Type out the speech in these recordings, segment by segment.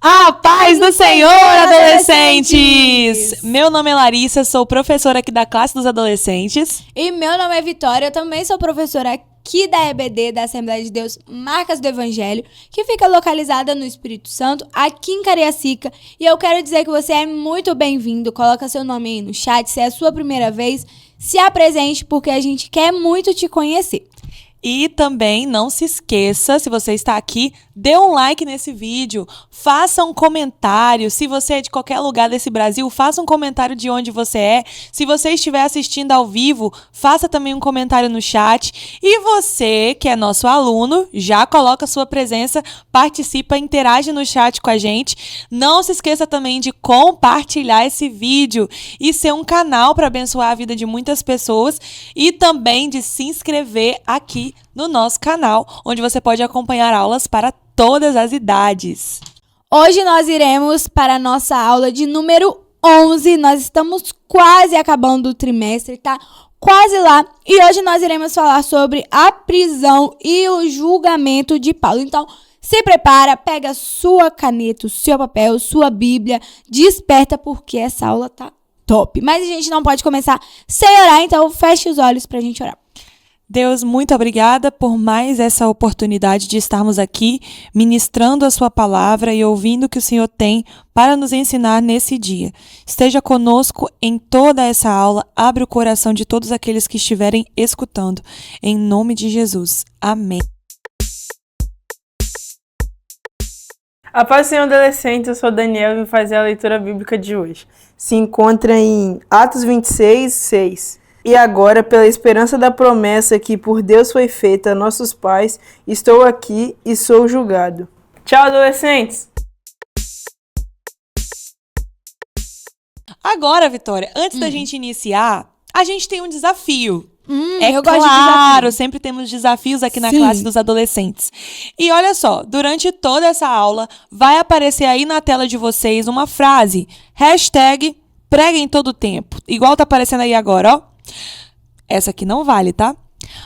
A paz do Senhor, adolescentes! Meu nome é Larissa, sou professora aqui da classe dos adolescentes. E meu nome é Vitória, eu também sou professora aqui da EBD, da Assembleia de Deus Marcas do Evangelho, que fica localizada no Espírito Santo, aqui em Cariacica. E eu quero dizer que você é muito bem-vindo, coloca seu nome aí no chat, se é a sua primeira vez, se apresente, porque a gente quer muito te conhecer. E também não se esqueça, se você está aqui, dê um like nesse vídeo, faça um comentário. Se você é de qualquer lugar desse Brasil, faça um comentário de onde você é. Se você estiver assistindo ao vivo, faça também um comentário no chat. E você, que é nosso aluno, já coloca sua presença, participa, interage no chat com a gente. Não se esqueça também de compartilhar esse vídeo e ser um canal para abençoar a vida de muitas pessoas e também de se inscrever aqui no nosso canal, onde você pode acompanhar aulas para todas as idades. Hoje nós iremos para a nossa aula de número 11. Nós estamos quase acabando o trimestre, tá? Quase lá. E hoje nós iremos falar sobre a prisão e o julgamento de Paulo. Então, se prepara, pega sua caneta, o seu papel, sua Bíblia, desperta porque essa aula tá top. Mas a gente não pode começar sem orar, então feche os olhos pra gente orar. Deus, muito obrigada por mais essa oportunidade de estarmos aqui ministrando a sua palavra e ouvindo o que o Senhor tem para nos ensinar nesse dia. Esteja conosco em toda essa aula, abre o coração de todos aqueles que estiverem escutando. Em nome de Jesus. Amém. A paz do Senhor, adolescente, eu sou Daniel e vou fazer a leitura bíblica de hoje. Se encontra em Atos 26, 6. E agora, pela esperança da promessa que por Deus foi feita a nossos pais, estou aqui e sou julgado. Tchau, adolescentes! Agora, Vitória, antes da gente iniciar, a gente tem um desafio. Eu gosto de desafio. Sempre temos desafios aqui na classe dos adolescentes. E olha só, durante toda essa aula, vai aparecer aí na tela de vocês uma frase, #prega em todo tempo. Igual tá aparecendo aí agora, ó. Essa aqui não vale, tá?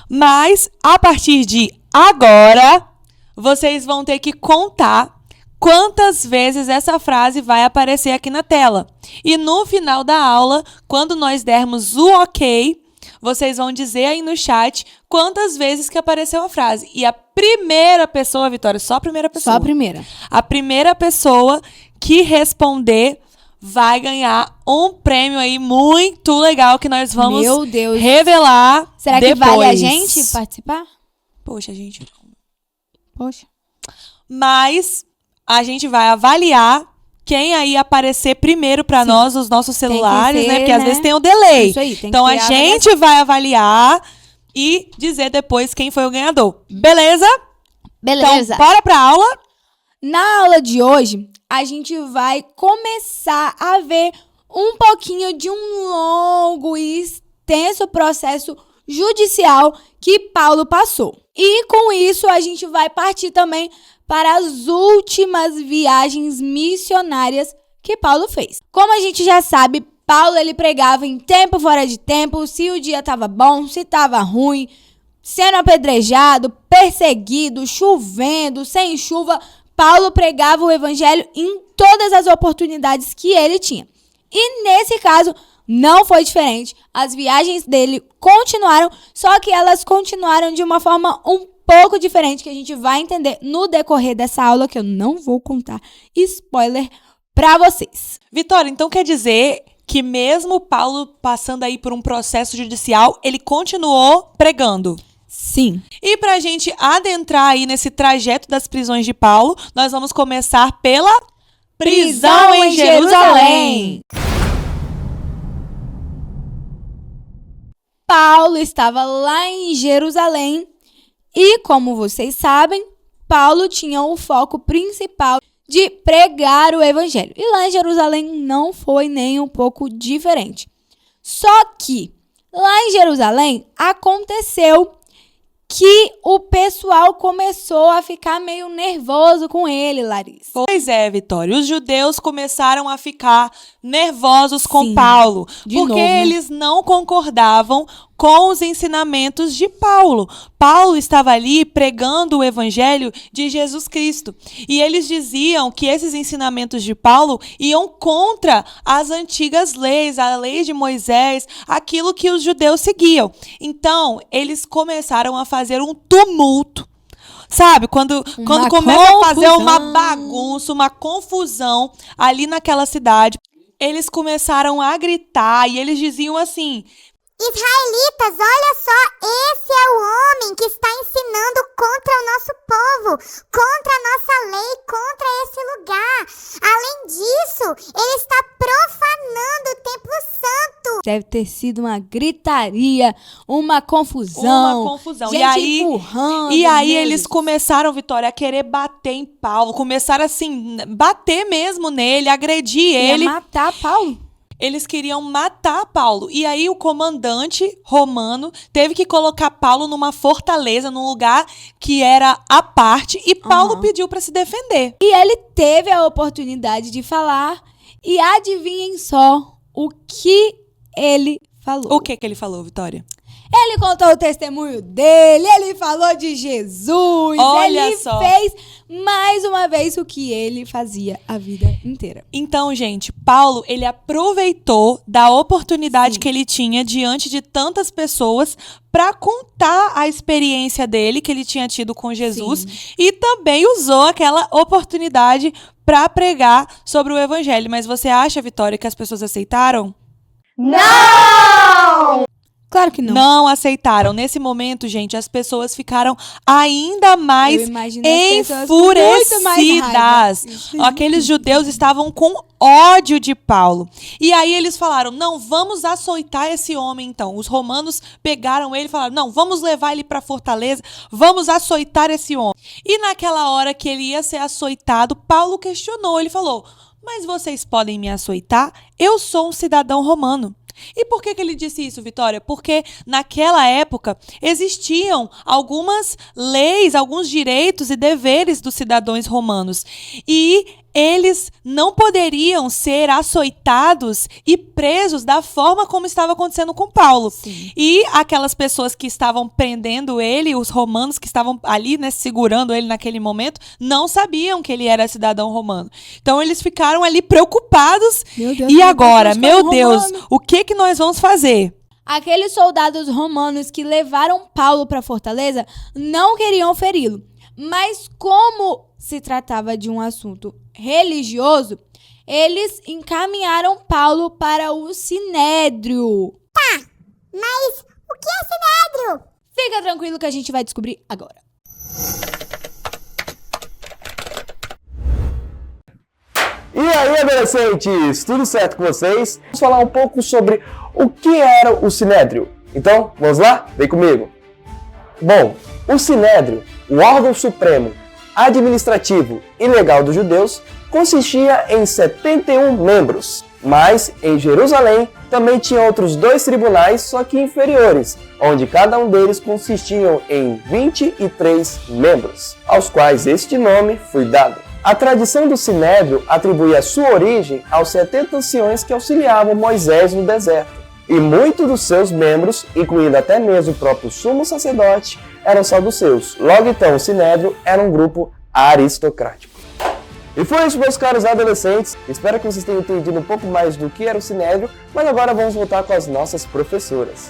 Mas, a partir de agora, vocês vão ter que contar quantas vezes essa frase vai aparecer aqui na tela. E no final da aula, quando nós dermos o ok, vocês vão dizer aí no chat quantas vezes que apareceu a frase. E a primeira pessoa, Vitória, só a primeira pessoa. Só a primeira. A primeira pessoa que responder vai ganhar um prêmio aí muito legal que nós vamos revelar. Será depois. Que vale a gente participar? Poxa, gente. Poxa. Mas a gente vai avaliar quem aí aparecer primeiro para nós, os nossos celulares, né? Porque às vezes tem o delay. Isso aí, tem então que a gente vai avaliar e dizer depois quem foi o ganhador. Beleza? Beleza. Então, bora pra aula? Na aula de hoje, a gente vai começar a ver um pouquinho de um longo e extenso processo judicial que Paulo passou. E com isso, a gente vai partir também para as últimas viagens missionárias que Paulo fez. Como a gente já sabe, Paulo ele pregava em tempo fora de tempo, se o dia estava bom, se estava ruim, sendo apedrejado, perseguido, chovendo, sem chuva, Paulo pregava o evangelho em todas as oportunidades que ele tinha. E nesse caso, não foi diferente. As viagens dele continuaram, só que elas continuaram de uma forma um pouco diferente, que a gente vai entender no decorrer dessa aula, que eu não vou contar spoiler para vocês. Vitória, então quer dizer que mesmo Paulo passando aí por um processo judicial, ele continuou pregando? Sim. E para a gente adentrar aí nesse trajeto das prisões de Paulo, nós vamos começar pela prisão em Jerusalém. Paulo estava lá em Jerusalém e, como vocês sabem, Paulo tinha o foco principal de pregar o evangelho. E lá em Jerusalém não foi nem um pouco diferente. Só que lá em Jerusalém aconteceu que o pessoal começou a ficar meio nervoso com ele, Larissa. Pois é, Vitória. Os judeus começaram a ficar nervosos com Paulo. Porque eles não concordavam com os ensinamentos de Paulo. Paulo estava ali pregando o evangelho de Jesus Cristo. E eles diziam que esses ensinamentos de Paulo iam contra as antigas leis, a lei de Moisés, aquilo que os judeus seguiam. Então, eles começaram a fazer um tumulto. Sabe, quando começa a fazer uma bagunça, uma confusão ali naquela cidade, eles começaram a gritar e eles diziam assim: Israelitas, olha só, esse é o homem que está ensinando contra o nosso povo, contra a nossa lei, contra esse lugar. Além disso, ele está profanando o templo santo. Deve ter sido uma gritaria, uma confusão. Gente E aí, empurrando. eles começaram, Vitória, a querer bater em Paulo. Começaram assim, bater mesmo nele, agredir ele. Ia matar Paulo. Eles queriam matar Paulo. E aí o comandante romano teve que colocar Paulo numa fortaleza, num lugar que era à parte. E Paulo pediu para se defender. E ele teve a oportunidade de falar. E adivinhem só o que ele falou. O que ele falou, Vitória? Ele contou o testemunho dele, ele falou de Jesus, Olha ele só. fez mais uma vez o que ele fazia a vida inteira. Então, gente, Paulo, ele aproveitou da oportunidade que ele tinha diante de tantas pessoas para contar a experiência dele que ele tinha tido com Jesus e também usou aquela oportunidade para pregar sobre o evangelho. Mas você acha, Vitória, que as pessoas aceitaram? Claro que não. Não aceitaram. Nesse momento, gente, as pessoas ficaram ainda mais Eu imagino as pessoas com muito mais enfurecidas. raiva. Aqueles judeus estavam com ódio de Paulo. E aí eles falaram: não, vamos açoitar esse homem então. Os romanos pegaram ele e falaram: não, vamos levar ele para a fortaleza, vamos açoitar esse homem. E naquela hora que ele ia ser açoitado, Paulo questionou. Ele falou: mas vocês podem me açoitar? Eu sou um cidadão romano. E por que ele disse isso, Vitória? Porque naquela época existiam algumas leis, alguns direitos e deveres dos cidadãos romanos. E eles não poderiam ser açoitados e presos da forma como estava acontecendo com Paulo. Sim. E aquelas pessoas que estavam prendendo ele, os romanos que estavam ali, né, segurando ele naquele momento, não sabiam que ele era cidadão romano. Então eles ficaram ali preocupados. Meu Deus, E agora, Deus, meu foi Deus, romano. o que nós vamos fazer? Aqueles soldados romanos que levaram Paulo para a fortaleza não queriam feri-lo. Mas como se tratava de um assunto religioso, eles encaminharam Paulo para o Sinédrio. Mas o que é Sinédrio? Fica tranquilo que a gente vai descobrir agora. E aí, adolescentes, tudo certo com vocês? Vamos falar um pouco sobre o que era o Sinédrio. Então, vamos lá? Vem comigo. Bom, o Sinédrio, o órgão supremo, administrativo e legal dos judeus, consistia em 71 membros. Mas, em Jerusalém, também tinha outros 2 tribunais, só que inferiores, onde cada um deles consistiam em 23 membros, aos quais este nome foi dado. A tradição do Sinédrio atribui a sua origem aos 70 anciões que auxiliavam Moisés no deserto. E muitos dos seus membros, incluindo até mesmo o próprio sumo sacerdote, eram saduceus. Logo então, o Sinédrio era um grupo aristocrático. E foi isso, meus caros adolescentes. Espero que vocês tenham entendido um pouco mais do que era o Sinédrio, mas agora vamos voltar com as nossas professoras.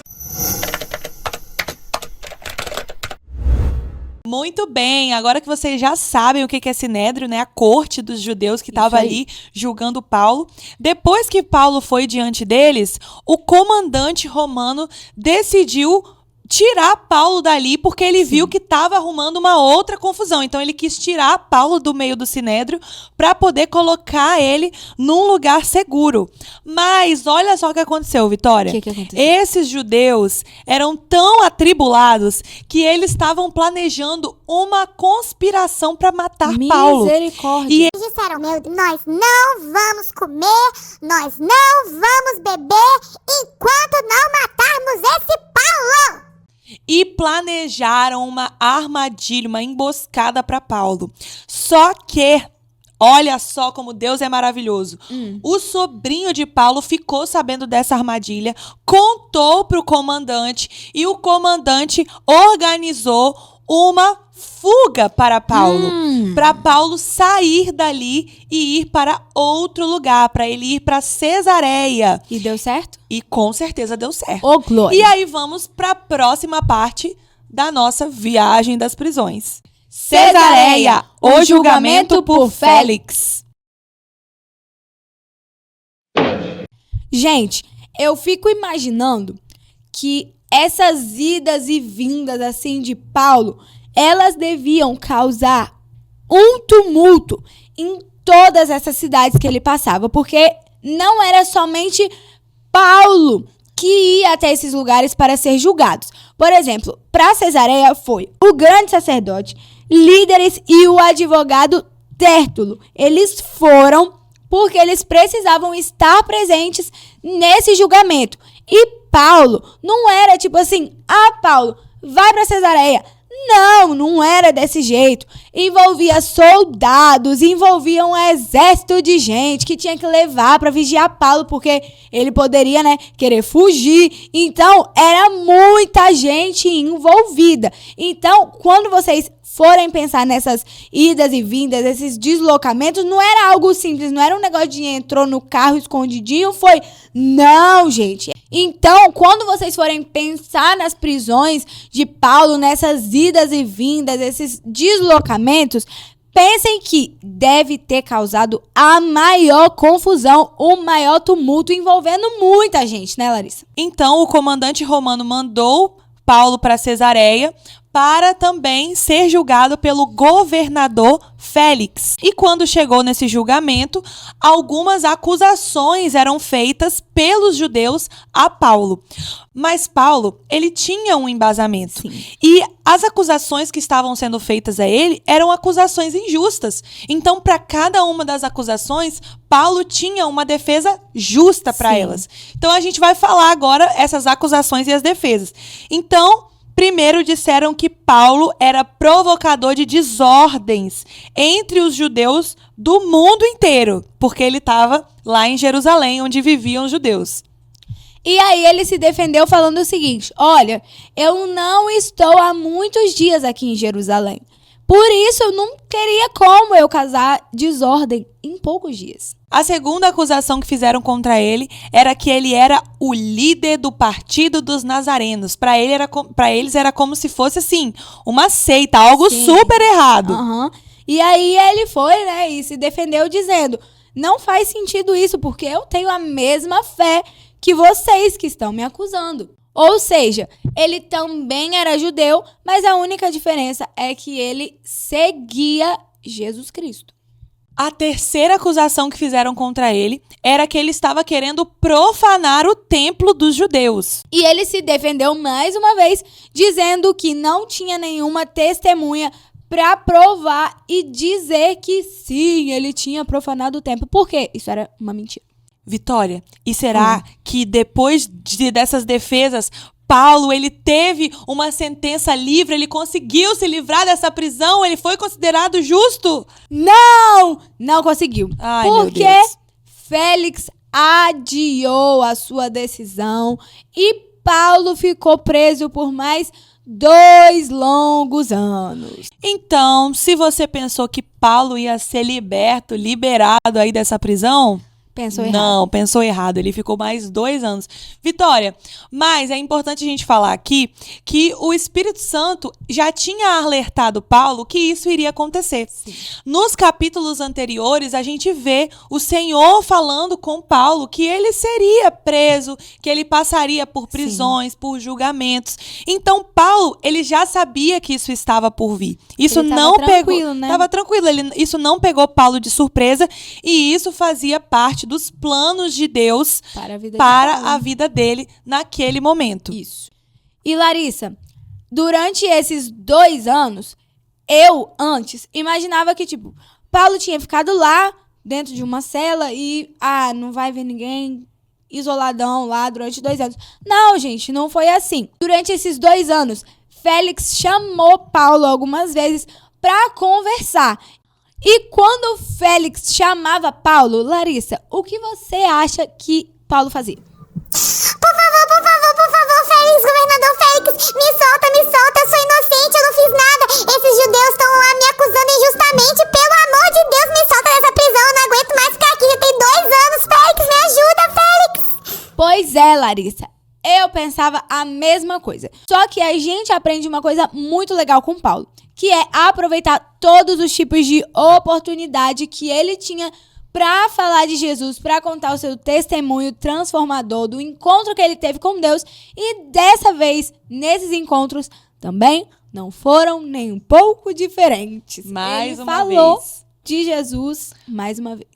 Muito bem, agora que vocês já sabem o que é Sinédrio, né? A corte dos judeus que estava ali julgando Paulo. Depois que Paulo foi diante deles, o comandante romano decidiu tirar Paulo dali porque ele viu que estava arrumando uma outra confusão. Então ele quis tirar Paulo do meio do Sinédrio para poder colocar ele num lugar seguro. Mas olha só o que aconteceu, Vitória. O que aconteceu? Esses judeus eram tão atribulados que eles estavam planejando uma conspiração para matar Paulo. Misericórdia. E Eles disseram: nós não vamos comer, nós não vamos beber enquanto não matarmos esse Paulo. e planejaram uma armadilha, uma emboscada para Paulo. Só que Olha só como Deus é maravilhoso. O sobrinho de Paulo ficou sabendo dessa armadilha, contou para o comandante e o comandante organizou uma fuga para Paulo sair dali e ir para outro lugar, para ele ir para Cesareia. E deu certo? E com certeza deu certo. Ô, glória. E aí vamos para a próxima parte da nossa viagem das prisões. Cesareia, o julgamento por Félix. Gente, eu fico imaginando que essas idas e vindas assim de Paulo, elas deviam causar um tumulto em todas essas cidades que ele passava, porque não era somente Paulo que ia até esses lugares para ser julgados. Por exemplo, para Cesareia foi o grande sacerdote, líderes e o advogado Tértulo. Eles foram porque eles precisavam estar presentes nesse julgamento. E Paulo não era tipo assim, Paulo, vai para Cesareia. Não era desse jeito. Envolvia soldados, envolvia um exército de gente que tinha que levar para vigiar Paulo, porque ele poderia, querer fugir. Então, era muita gente envolvida. Então, quando vocês forem pensar nessas idas e vindas, esses deslocamentos, não era algo simples, não era um negócio de entrou no carro escondidinho, foi... Não, gente. Então, quando vocês forem pensar nas prisões de Paulo, nessas idas e vindas, esses deslocamentos, pensem que deve ter causado a maior confusão, o maior tumulto envolvendo muita gente, né, Larissa? Então, o comandante romano mandou Paulo para Cesareia para também ser julgado pelo governador Félix. E quando chegou nesse julgamento, algumas acusações eram feitas pelos judeus a Paulo. Mas Paulo, ele tinha um embasamento. Sim. E as acusações que estavam sendo feitas a ele eram acusações injustas. Então, para cada uma das acusações, Paulo tinha uma defesa justa para elas. Então, a gente vai falar agora essas acusações e as defesas. Então, primeiro disseram que Paulo era provocador de desordens entre os judeus do mundo inteiro, porque ele estava lá em Jerusalém, onde viviam os judeus. E aí ele se defendeu falando o seguinte: olha, eu não estou há muitos dias aqui em Jerusalém. Por isso, eu não teria como eu causar desordem em poucos dias. A segunda acusação que fizeram contra ele era que ele era o líder do partido dos nazarenos. Para eles era como se fosse, assim, uma seita, algo super errado. E aí ele foi, e se defendeu dizendo, não faz sentido isso, porque eu tenho a mesma fé que vocês que estão me acusando. Ou seja, ele também era judeu, mas a única diferença é que ele seguia Jesus Cristo. A terceira acusação que fizeram contra ele era que ele estava querendo profanar o templo dos judeus. E ele se defendeu mais uma vez, dizendo que não tinha nenhuma testemunha para provar e dizer que sim, ele tinha profanado o templo. Por quê? Isso era uma mentira. Vitória, e será que depois dessas defesas, Paulo, ele teve uma sentença livre, ele conseguiu se livrar dessa prisão, ele foi considerado justo? Não conseguiu. Ai, porque meu Deus. Félix adiou a sua decisão e Paulo ficou preso por mais 2 longos anos. Então, se você pensou que Paulo ia ser liberado aí dessa prisão... Pensou errado. Não, pensou errado. Ele ficou mais 2 anos. Vitória, mas é importante a gente falar aqui que o Espírito Santo já tinha alertado Paulo que isso iria acontecer. Sim. Nos capítulos anteriores, a gente vê o Senhor falando com Paulo que ele seria preso, que ele passaria por prisões, por julgamentos. Então, Paulo, ele já sabia que isso estava por vir. Isso ele não tava pegou... tranquilo, né? Tava tranquilo. Isso não pegou Paulo de surpresa e isso fazia parte dos planos de Deus para a vida dele naquele momento. Isso. E Larissa, durante esses 2 anos, eu antes imaginava que, Paulo tinha ficado lá dentro de uma cela e, não vai ver ninguém, isoladão lá durante 2 anos. Não, gente, não foi assim. Durante esses 2 anos, Félix chamou Paulo algumas vezes para conversar. E quando Félix chamava Paulo, Larissa, o que você acha que Paulo fazia? Por favor, Félix, governador Félix, me solta, eu sou inocente, eu não fiz nada. Esses judeus estão lá me acusando injustamente, pelo amor de Deus, me solta dessa prisão, eu não aguento mais ficar aqui, já tem 2 anos, Félix, me ajuda, Félix. Pois é, Larissa, eu pensava a mesma coisa. Só que a gente aprende uma coisa muito legal com Paulo, que é aproveitar todos os tipos de oportunidade que ele tinha para falar de Jesus, para contar o seu testemunho transformador do encontro que ele teve com Deus. E dessa vez, nesses encontros, também não foram nem um pouco diferentes. Ele falou de Jesus mais uma vez.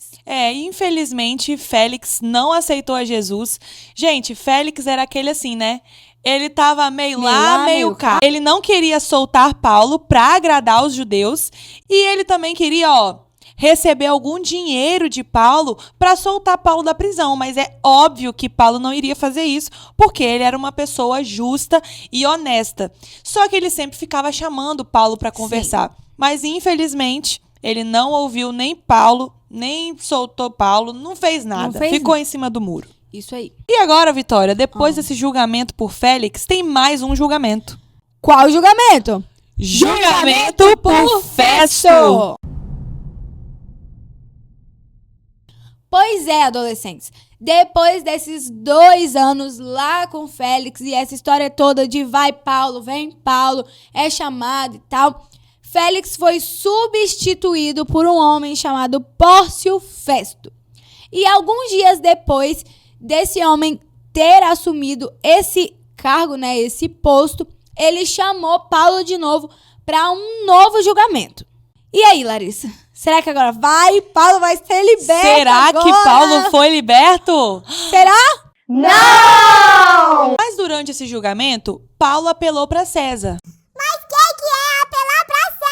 Infelizmente, Félix não aceitou a Jesus. Gente, Félix era aquele assim, né? Ele tava meio lá, meio cá. Ele não queria soltar Paulo para agradar os judeus. E ele também queria, receber algum dinheiro de Paulo para soltar Paulo da prisão, mas é óbvio que Paulo não iria fazer isso, porque ele era uma pessoa justa e honesta. Só que ele sempre ficava chamando Paulo para conversar. Sim. Mas infelizmente, ele não ouviu nem Paulo, nem soltou Paulo, não fez nada. Ficou em cima do muro. Isso aí. E agora, Vitória, depois desse julgamento por Félix, tem mais um julgamento. Qual julgamento? Julgamento por Festo! Pois é, adolescentes, depois desses 2 anos lá com Félix e essa história toda de vai Paulo, vem Paulo, é chamado e tal, Félix foi substituído por um homem chamado Pórcio Festo. E alguns dias depois desse homem ter assumido esse cargo, né, esse posto, ele chamou Paulo de novo para um novo julgamento. E aí, Larissa? Será que agora Paulo vai ser liberto? Será que Paulo foi liberto? Será? Não! Mas durante esse julgamento, Paulo apelou para César. Mas que é apelar pra César?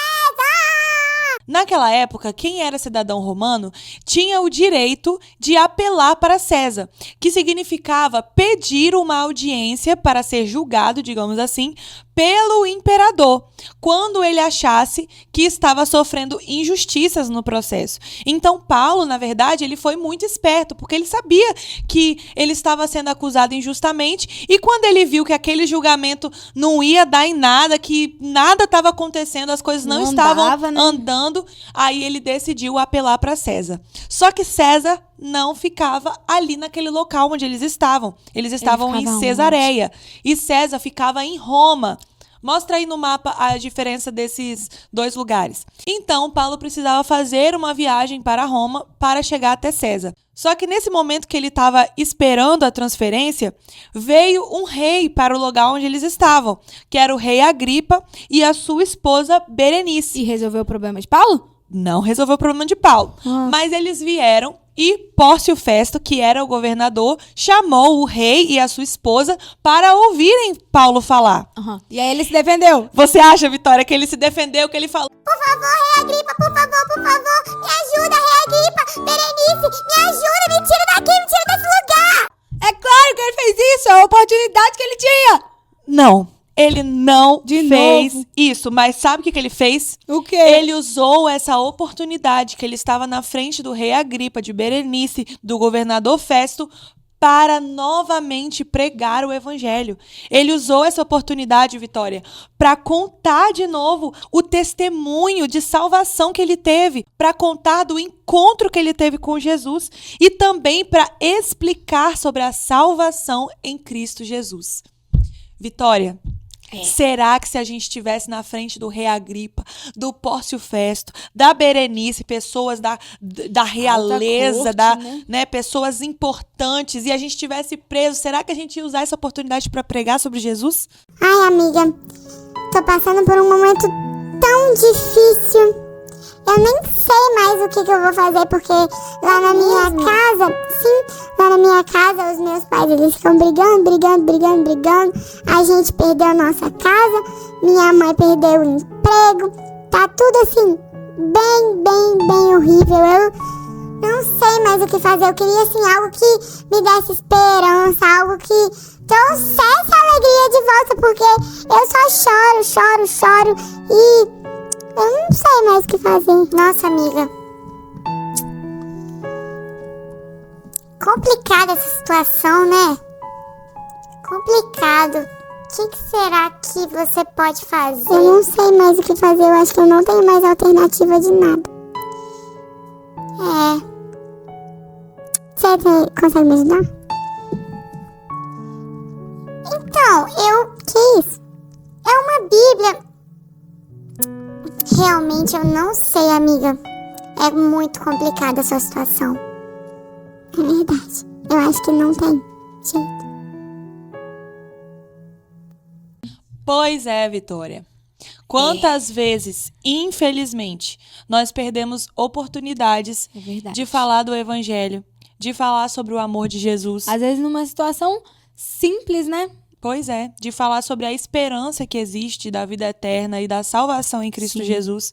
Naquela época, quem era cidadão romano tinha o direito de apelar para César, que significava pedir uma audiência para ser julgado, digamos assim, pelo imperador, quando ele achasse que estava sofrendo injustiças no processo. Então, Paulo, na verdade, ele foi muito esperto, porque ele sabia que ele estava sendo acusado injustamente, e quando ele viu que aquele julgamento não ia dar em nada, que nada estava acontecendo, as coisas não estavam andando, aí ele decidiu apelar para César. Só que César não ficava ali naquele local onde eles estavam. Eles estavam em Cesareia. E César ficava em Roma. Mostra aí no mapa a diferença desses 2 lugares. Então, Paulo precisava fazer uma viagem para Roma para chegar até César. Só que nesse momento que ele estava esperando a transferência, veio um rei para o lugar onde eles estavam, que era o rei Agripa e a sua esposa Berenice. E resolveu o problema de Paulo? Não resolveu o problema de Paulo. Mas eles vieram e Pórcio Festo, que era o governador, chamou o rei e a sua esposa para ouvirem Paulo falar. E aí ele se defendeu. Você acha, Vitória, que ele se defendeu, que ele falou? Por favor, rei Agripa, por favor, me ajuda, rei Agripa, Berenice, me ajuda, me tira daqui, me tira desse lugar. É claro que ele fez isso, é a oportunidade que ele tinha. Não. Ele não fez isso, mas sabe o que ele fez? O quê? Ele usou essa oportunidade que ele estava na frente do rei Agripa, de Berenice, do governador Festo, para novamente pregar o evangelho. Ele usou essa oportunidade, Vitória, para contar de novo o testemunho de salvação que ele teve, para contar do encontro que ele teve com Jesus e também para explicar sobre a salvação em Cristo Jesus. Vitória, será que se a gente estivesse na frente do rei Agripa, do Pórcio Festo, da Berenice, pessoas da realeza, corte, né, pessoas importantes, e a gente estivesse preso, será que a gente ia usar essa oportunidade para pregar sobre Jesus? Ai, amiga, tô passando por um momento tão difícil. Eu nem sei mais o que eu vou fazer, porque lá na minha casa, os meus pais, eles ficam brigando. A gente perdeu a nossa casa, minha mãe perdeu o emprego, tá tudo assim, bem horrível. Eu não sei mais o que fazer, eu queria assim, algo que me desse esperança, algo que trouxesse a alegria de volta, porque eu só choro e Eu não sei mais o que fazer. Nossa, amiga. Complicada essa situação, né? Complicado. O que será que você pode fazer? Eu não sei mais o que fazer. Eu acho que eu não tenho mais alternativa de nada. Você consegue me ajudar? Então, que isso? É uma Bíblia. Realmente eu não sei, amiga. É muito complicada a sua situação. É verdade. Eu acho que não tem jeito. Pois é, Vitória. Quantas vezes, infelizmente, nós perdemos oportunidades É verdade. de falar do Evangelho, de falar sobre o amor de Jesus. Às vezes numa situação simples, né? Pois é, de falar sobre a esperança que existe da vida eterna e da salvação em Cristo Sim. Jesus.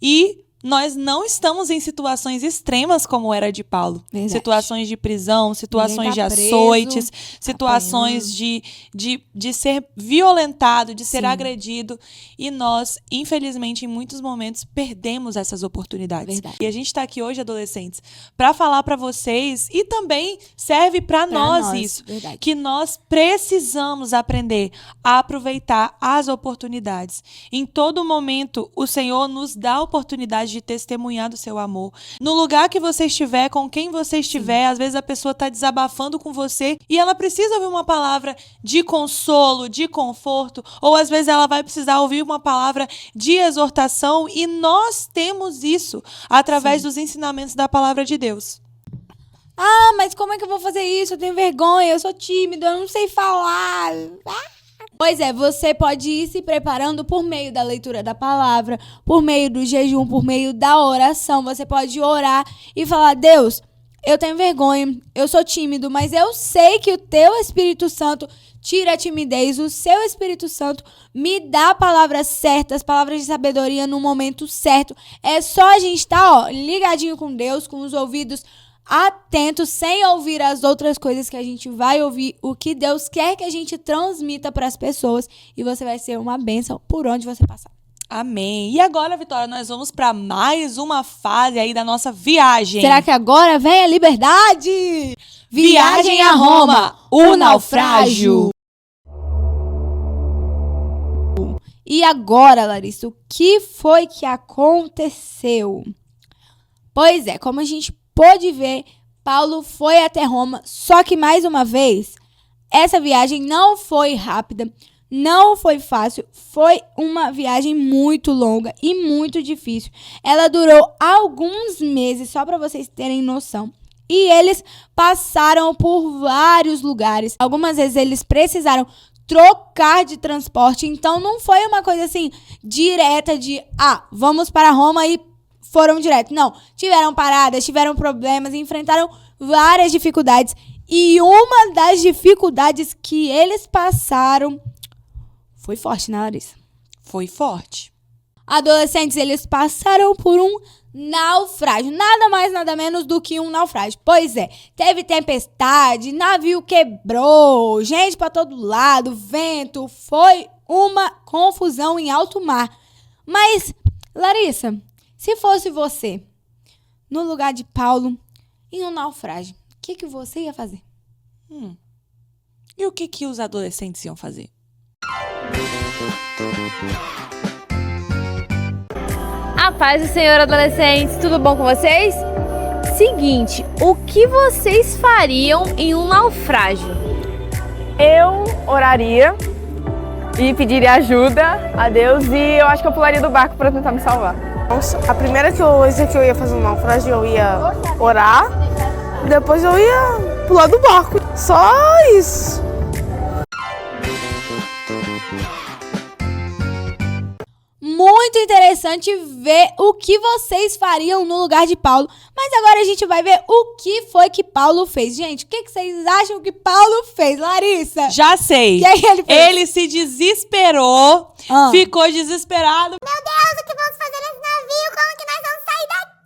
E nós não estamos em situações extremas como era de Paulo. Verdade. Situações de prisão, situações Ninguém tá de preso, açoites, situações de ser violentado, de ser Sim. agredido. E nós, infelizmente, em muitos momentos, perdemos essas oportunidades. Verdade. E a gente está aqui hoje, adolescentes, para falar para vocês e também serve para nós isso. Verdade. Que nós precisamos aprender a aproveitar as oportunidades. Em todo momento, o Senhor nos dá a oportunidade de testemunhar do seu amor. No lugar que você estiver, com quem você estiver, às vezes a pessoa está desabafando com você e ela precisa ouvir uma palavra de consolo, de conforto, ou às vezes ela vai precisar ouvir uma palavra de exortação, e nós temos isso através dos ensinamentos da palavra de Deus. Ah, mas como é que eu vou fazer isso? Eu tenho vergonha, eu sou tímido, eu não sei falar. Pois é, você pode ir se preparando por meio da leitura da palavra, por meio do jejum, por meio da oração. Você pode orar e falar: Deus, eu tenho vergonha, eu sou tímido, mas eu sei que o teu Espírito Santo tira a timidez, o seu Espírito Santo me dá palavras certas, palavras de sabedoria no momento certo. É só a gente estar, ligadinho com Deus, com os ouvidos atentos, sem ouvir as outras coisas que a gente vai ouvir, o que Deus quer que a gente transmita para as pessoas, e você vai ser uma bênção por onde você passar. Amém. E agora, Vitória, nós vamos para mais uma fase aí da nossa viagem. Será que agora vem a liberdade? Viagem a Roma, o naufrágio. E agora, Larissa, o que foi que aconteceu? Pois é, como a gente pôde ver, Paulo foi até Roma, só que mais uma vez, essa viagem não foi rápida, não foi fácil, foi uma viagem muito longa e muito difícil. Ela durou alguns meses, só para vocês terem noção. E eles passaram por vários lugares. Algumas vezes eles precisaram trocar de transporte, então não foi uma coisa assim direta de, vamos para Roma e foram direto. Não, tiveram paradas, tiveram problemas, enfrentaram várias dificuldades. E uma das dificuldades que eles passaram foi forte, né, Larissa? Foi forte. Adolescentes, eles passaram por um naufrágio. Nada mais, nada menos do que um naufrágio. Pois é, teve tempestade, navio quebrou, gente pra todo lado, vento. Foi uma confusão em alto mar. Mas, Larissa, se fosse você, no lugar de Paulo, em um naufrágio, o que você ia fazer? E o que os adolescentes iam fazer? A paz do Senhor, adolescentes, tudo bom com vocês? Seguinte, o que vocês fariam em um naufrágio? Eu oraria e pediria ajuda a Deus, e eu acho que eu pularia do barco para tentar me salvar. A primeira coisa que eu ia fazer no naufrágio, eu ia orar, depois eu ia pular do barco. Só isso. Muito interessante ver o que vocês fariam no lugar de Paulo. Mas agora a gente vai ver o que foi que Paulo fez. Gente, o que vocês acham que Paulo fez, Larissa? Já sei. O que ele fez? Ele se desesperou, ficou desesperado. Meu Deus, o que vamos fazer nesse navio? Como que nós vamos sair daqui?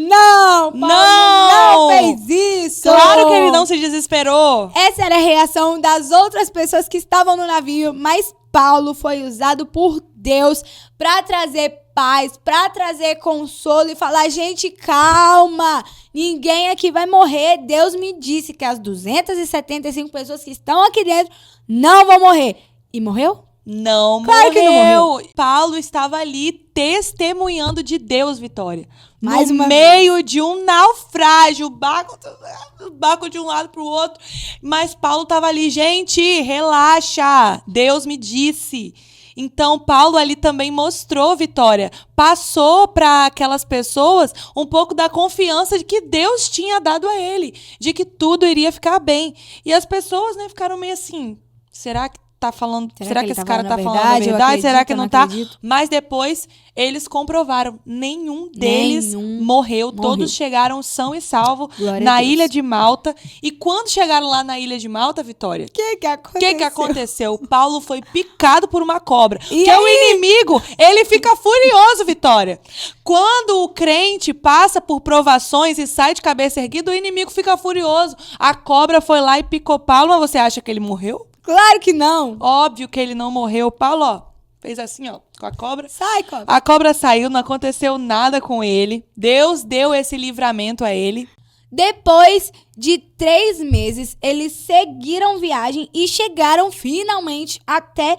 Não, Paulo não fez isso! Claro que ele não se desesperou. Essa era a reação das outras pessoas que estavam no navio, mas Paulo foi usado por Deus para trazer paz, para trazer consolo e falar: gente, calma, ninguém aqui vai morrer. Deus me disse que as 275 pessoas que estão aqui dentro não vão morrer. E morreu? Não Claro morreu. que não morreu. Paulo estava ali testemunhando de Deus, Vitória. Mais no uma meio de um naufrágio, o barco de um lado para o outro. Mas Paulo estava ali, gente, relaxa, Deus me disse. Então, Paulo ali também mostrou, Vitória, passou para aquelas pessoas um pouco da confiança de que Deus tinha dado a ele, de que tudo iria ficar bem. E as pessoas, né, ficaram meio assim, será que tá falando, será que esse cara tá falando a verdade? Será que não tá? Acredito. Mas depois eles comprovaram, nenhum deles morreu, todos chegaram são e salvo Glória a na Deus. ilha de Malta. E quando chegaram lá na ilha de Malta, Vitória, O que que aconteceu? Paulo foi picado por uma cobra. E Porque aí? o inimigo, ele fica furioso, Vitória. Quando o crente passa por provações e sai de cabeça erguida, o inimigo fica furioso. A cobra foi lá e picou Paulo, mas você acha que ele morreu? Claro que não. Óbvio que ele não morreu. Paulo, ó, fez assim, ó, com a cobra. Sai, cobra. A cobra saiu, não aconteceu nada com ele. Deus deu esse livramento a ele. Depois de 3 meses, eles seguiram viagem e chegaram finalmente até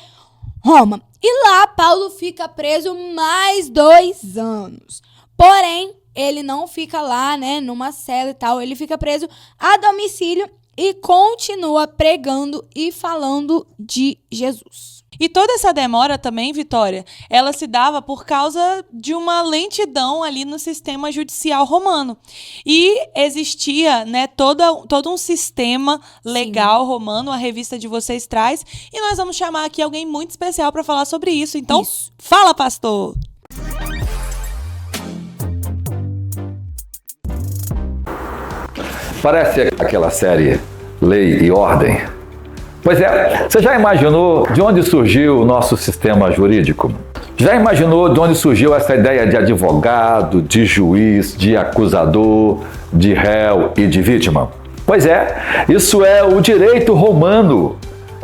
Roma. E lá, Paulo fica preso mais 2 anos. Porém, ele não fica lá, né, numa cela e tal. Ele fica preso a domicílio e continua pregando e falando de Jesus. E toda essa demora também, Vitória, ela se dava por causa de uma lentidão ali no sistema judicial romano. E existia, né, todo um sistema legal romano, a revista de vocês traz, e nós vamos chamar aqui alguém muito especial para falar sobre isso. Então, fala, pastor! Parece aquela série Lei e Ordem. Pois é, você já imaginou de onde surgiu o nosso sistema jurídico? Já imaginou de onde surgiu essa ideia de advogado, de juiz, de acusador, de réu e de vítima? Pois é, isso é o direito romano.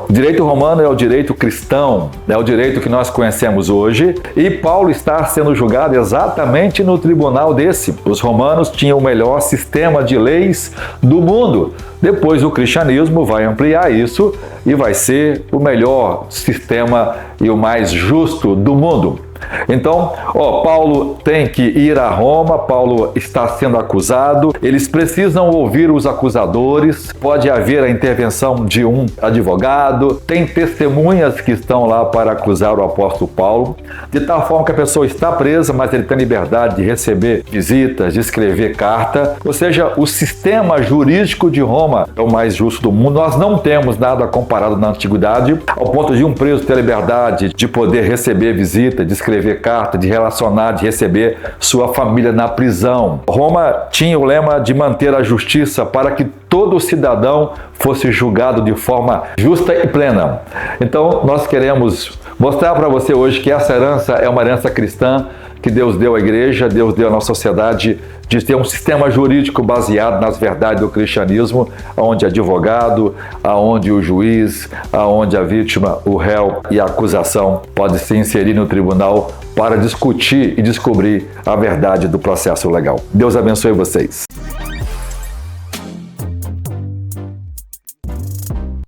O direito romano é o direito cristão, é o direito que nós conhecemos hoje, e Paulo está sendo julgado exatamente no tribunal desse. Os romanos tinham o melhor sistema de leis do mundo. Depois o cristianismo vai ampliar isso e vai ser o melhor sistema e o mais justo do mundo. Então, Paulo tem que ir a Roma, Paulo está sendo acusado, eles precisam ouvir os acusadores, pode haver a intervenção de um advogado, tem testemunhas que estão lá para acusar o apóstolo Paulo, de tal forma que a pessoa está presa, mas ele tem liberdade de receber visitas, de escrever carta, ou seja, o sistema jurídico de Roma é o mais justo do mundo. Nós não temos nada comparado na antiguidade, ao ponto de um preso ter liberdade de poder receber visita, de escrever carta, de relacionar, de receber sua família na prisão. Roma tinha o lema de manter a justiça para que todo cidadão fosse julgado de forma justa e plena. Então, nós queremos mostrar para você hoje que essa herança é uma herança cristã que Deus deu à igreja, Deus deu à nossa sociedade, de ter um sistema jurídico baseado nas verdades do cristianismo, onde advogado, onde o juiz, onde a vítima, o réu e a acusação podem se inserir no tribunal para discutir e descobrir a verdade do processo legal. Deus abençoe vocês.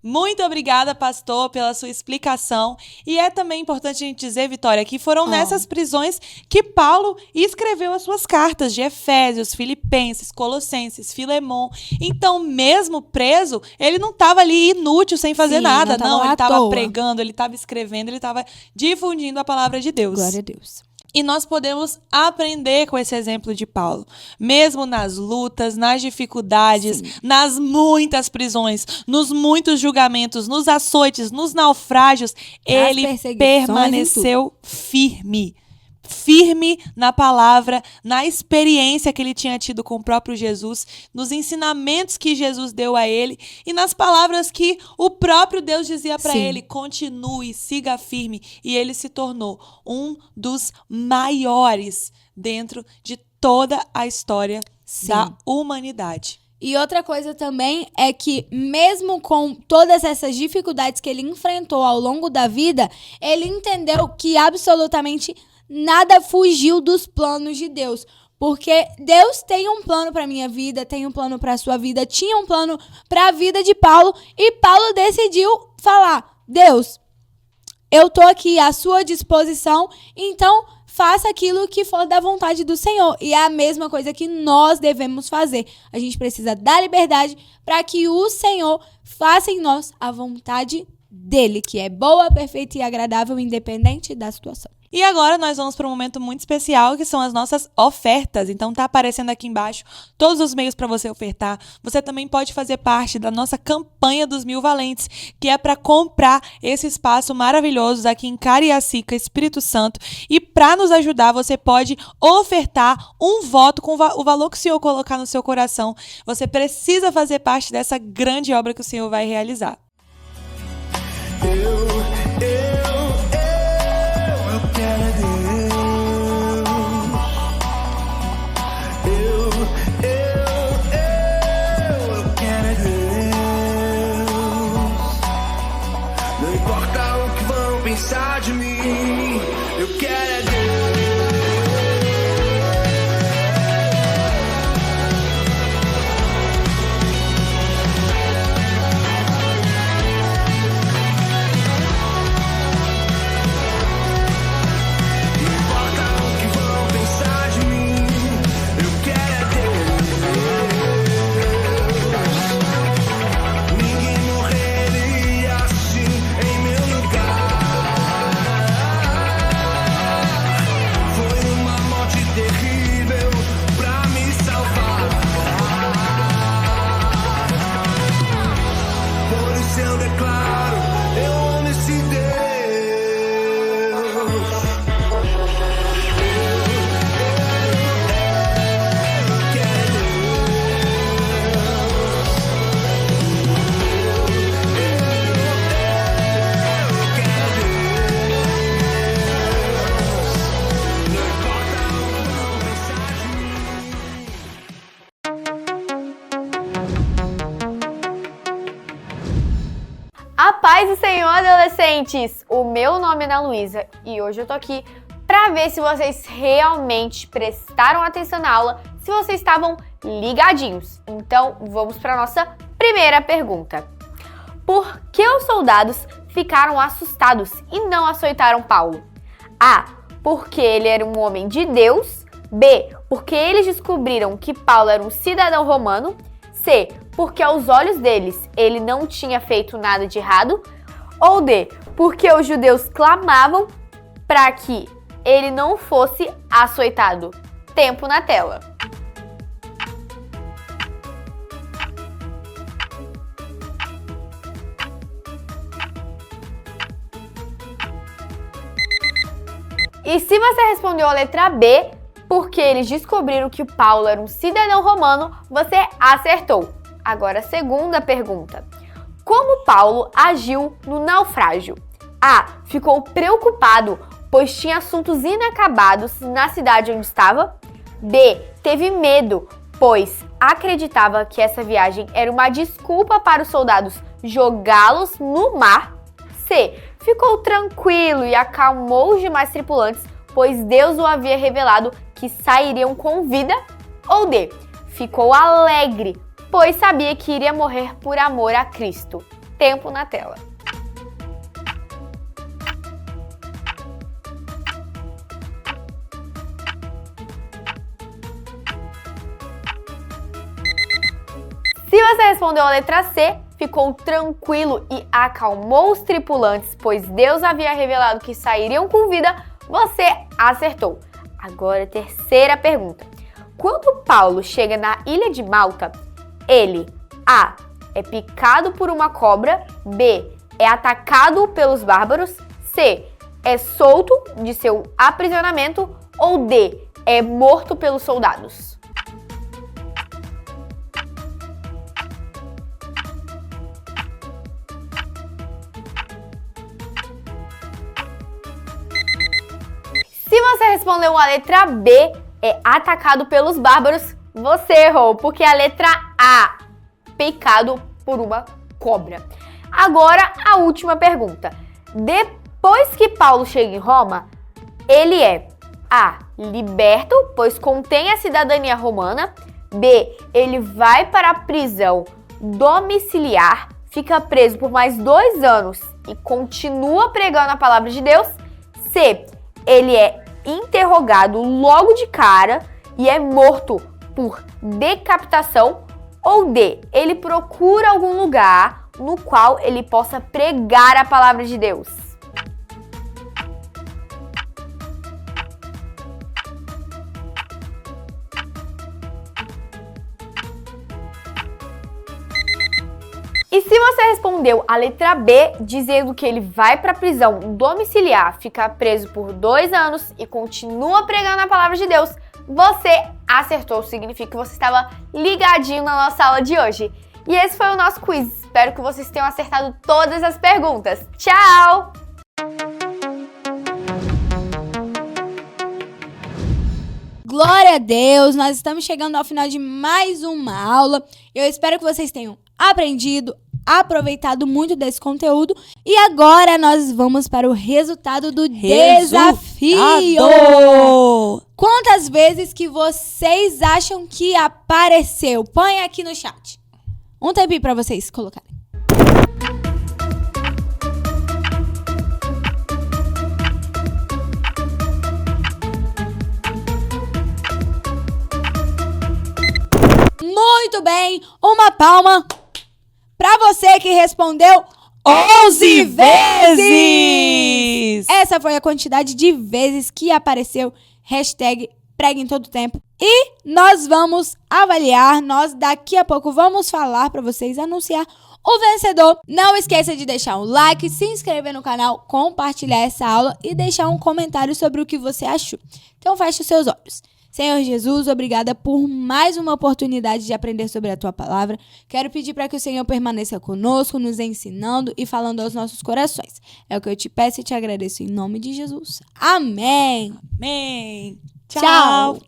Muito obrigada, pastor, pela sua explicação. E é também importante a gente dizer, Vitória, que foram nessas prisões que Paulo escreveu as suas cartas de Efésios, Filipenses, Colossenses, Filemon. Então, mesmo preso, ele não estava ali inútil, sem fazer nada. Não, ele estava pregando, ele estava escrevendo, ele estava difundindo a palavra de Deus. Glória a Deus. E nós podemos aprender com esse exemplo de Paulo. Mesmo nas lutas, nas dificuldades, nas muitas prisões, nos muitos julgamentos, nos açoites, nos naufrágios, ele permaneceu firme. Firme na palavra, na experiência que ele tinha tido com o próprio Jesus, nos ensinamentos que Jesus deu a ele e nas palavras que o próprio Deus dizia para ele: continue, siga firme. E ele se tornou um dos maiores dentro de toda a história da humanidade. E outra coisa também é que, mesmo com todas essas dificuldades que ele enfrentou ao longo da vida, ele entendeu que absolutamente nada fugiu dos planos de Deus. Porque Deus tem um plano para minha vida, tem um plano para a sua vida, tinha um plano para a vida de Paulo, e Paulo decidiu falar: Deus, eu tô aqui à sua disposição, então faça aquilo que for da vontade do Senhor. E é a mesma coisa que nós devemos fazer. A gente precisa dar liberdade para que o Senhor faça em nós a vontade dele, que é boa, perfeita e agradável, independente da situação. E agora nós vamos para um momento muito especial, que são as nossas ofertas. Então tá aparecendo aqui embaixo todos os meios para você ofertar. Você também pode fazer parte da nossa campanha dos 1000 Valentes, que é para comprar esse espaço maravilhoso aqui em Cariacica, Espírito Santo. E para nos ajudar, você pode ofertar um voto com o valor que o Senhor colocar no seu coração. Você precisa fazer parte dessa grande obra que o Senhor vai realizar. Eu quero a Deus. Eu quero a Deus. Não importa o que vão pensar de mim, eu quero a Deus. Eu declaro, eu amo esse Deus. Eu quero não importa o que vão pensar de mim. A paz do Senhor, adolescentes! O meu nome é Ana Luísa e hoje eu tô aqui pra ver se vocês realmente prestaram atenção na aula, se vocês estavam ligadinhos. Então, vamos pra nossa primeira pergunta. Por que os soldados ficaram assustados e não açoitaram Paulo? A. Porque ele era um homem de Deus. B. Porque eles descobriram que Paulo era um cidadão romano. C. Porque aos olhos deles ele não tinha feito nada de errado. Ou D. Porque os judeus clamavam para que ele não fosse açoitado. Tempo na tela. E se você respondeu a letra B, porque eles descobriram que Paulo era um cidadão romano, você acertou. Agora, a segunda pergunta. Como Paulo agiu no naufrágio? A. Ficou preocupado, pois tinha assuntos inacabados na cidade onde estava. B. Teve medo, pois acreditava que essa viagem era uma desculpa para os soldados jogá-los no mar. C. Ficou tranquilo e acalmou os demais tripulantes, pois Deus o havia revelado que sairiam com vida. Ou D. Ficou alegre, pois sabia que iria morrer por amor a Cristo. Tempo na tela. Se você respondeu a letra C, ficou tranquilo e acalmou os tripulantes, pois Deus havia revelado que sairiam com vida, você acertou. Agora, a terceira pergunta. Quando Paulo chega na ilha de Malta, ele A. é picado por uma cobra. B. é atacado pelos bárbaros. C. é solto de seu aprisionamento. Ou D. é morto pelos soldados. Se você respondeu a letra B, é atacado pelos bárbaros, você errou, porque a letra A. Picado por uma cobra. Agora, a última pergunta. Depois que Paulo chega em Roma, ele é A. Liberto, pois contém a cidadania romana. B. Ele vai para a prisão domiciliar, fica preso por mais 2 anos e continua pregando a palavra de Deus. C. Ele é interrogado logo de cara e é morto por decapitação. Ou D. Ele procura algum lugar no qual ele possa pregar a palavra de Deus. E se você respondeu a letra B, dizendo que ele vai para a prisão domiciliar, fica preso por 2 anos e continua pregando a palavra de Deus, você acertou. Significa que você estava ligadinho na nossa aula de hoje. E esse foi o nosso quiz. Espero que vocês tenham acertado todas as perguntas. Tchau! Glória a Deus, nós estamos chegando ao final de mais uma aula. Eu espero que vocês tenham aprendido, aproveitado muito desse conteúdo. E agora nós vamos para o resultado do desafio. Quantas vezes que vocês acham que apareceu? Põe aqui no chat. Um tempinho para vocês colocarem. Muito bem, uma palma para você que respondeu 11 vezes! Essa foi a quantidade de vezes que apareceu hashtag Prega em Todo Tempo. E nós vamos avaliar, nós daqui a pouco vamos falar para vocês, anunciar o vencedor. Não esqueça de deixar um like, se inscrever no canal, compartilhar essa aula e deixar um comentário sobre o que você achou. Então feche os seus olhos. Senhor Jesus, obrigada por mais uma oportunidade de aprender sobre a Tua Palavra. Quero pedir para que o Senhor permaneça conosco, nos ensinando e falando aos nossos corações. É o que eu te peço e te agradeço em nome de Jesus. Amém. Amém. Tchau.